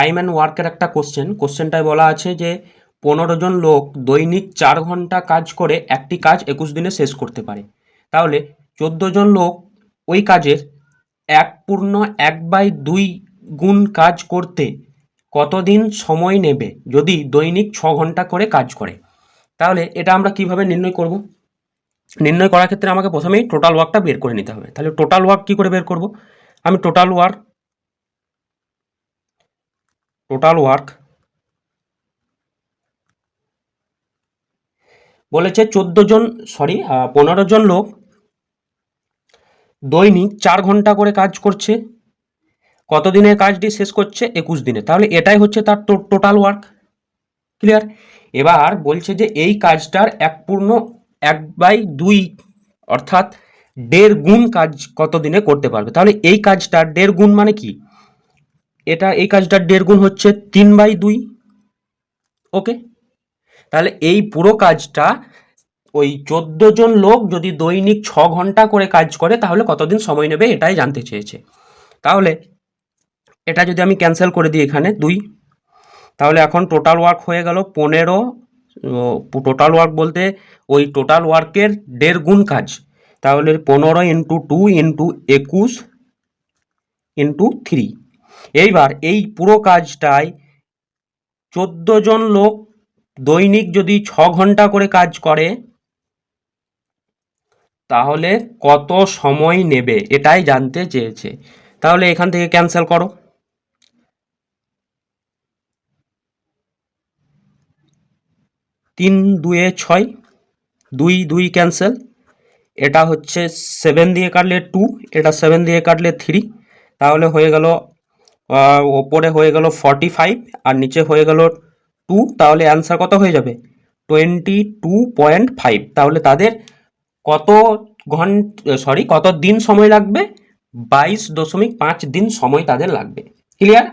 Time and ওয়ার্কের একটা কোশ্চেনটায় বলা আছে যে 15 জন লোক দৈনিক 4 ঘন্টা কাজ করে একটি কাজ 21 দিনে শেষ করতে পারে। তাহলে 14 জন লোক ওই কাজের 1/2 গুণ কাজ করতে কতদিন সময় নেবে যদি দৈনিক 6 ঘন্টা করে কাজ করে? তাহলে এটা আমরা কিভাবে নির্ণয় করব? নির্ণয় করার ক্ষেত্রে আমাকে প্রথমেই টোটাল ওয়ার্কটা বের করে নিতে হবে। তাহলে টোটাল ওয়ার্ক কি করে বের করব? আমি টোটাল ওয়ার্ক বলেছে 15 জন লোক দৈনিক 4 ঘন্টা করে কাজ করছে, কত দিনের কাজটি শেষ করছে? 21 দিনে। তাহলে এটাই হচ্ছে তার টোটাল ওয়ার্ক। ক্লিয়ার? এবার বলছে যে এই কাজটার 1/2 অর্থাৎ 1.5 গুণ কাজ কত দিনে করতে পারবে। তাহলে এই কাজটার 1.5 গুণ মানে কি? এই কাজটার 1.5 গুণ হচ্ছে 3/2। ওকে, তাহলে এই পুরো কাজটা ওই 14 জন লোক যদি দৈনিক 6 ঘন্টা করে কাজ করে তাহলে কতদিন সময় নেবে এটাই জানতে চেয়েছে। তাহলে এটা যদি আমি ক্যান্সেল করে দিই এখানে 2, তাহলে এখন টোটাল ওয়ার্ক হয়ে গেল 15। টোটাল ওয়ার্ক বলতে ওই টোটাল ওয়ার্কের 1.5 গুণ কাজ। তাহলে 15 × 2 × 21 × 3। এইবার এই পুরো কাজটায় 14 জন লোক দৈনিক যদি 6 ঘন্টা করে কাজ করে তাহলে কত সময় নেবে এটাই জানতে চেয়েছে। তাহলে এখান থেকে ক্যান্সেল করো। 3 2 6, 2 2 ক্যান্সেল। এটা হচ্ছে 7 দিয়ে কাটলে 2, এটা 7 দিয়ে কাটলে 3। তাহলে হয়ে গেল ওপরে হয়ে গেল 45 আর নিচে হয়ে গেল 2। তাহলে অ্যান্সার কত হয়ে যাবে? 22.5। তাহলে তাদের কত দিন সময় লাগবে? 22.5 দিন সময় তাদের লাগবে। ক্লিয়ার?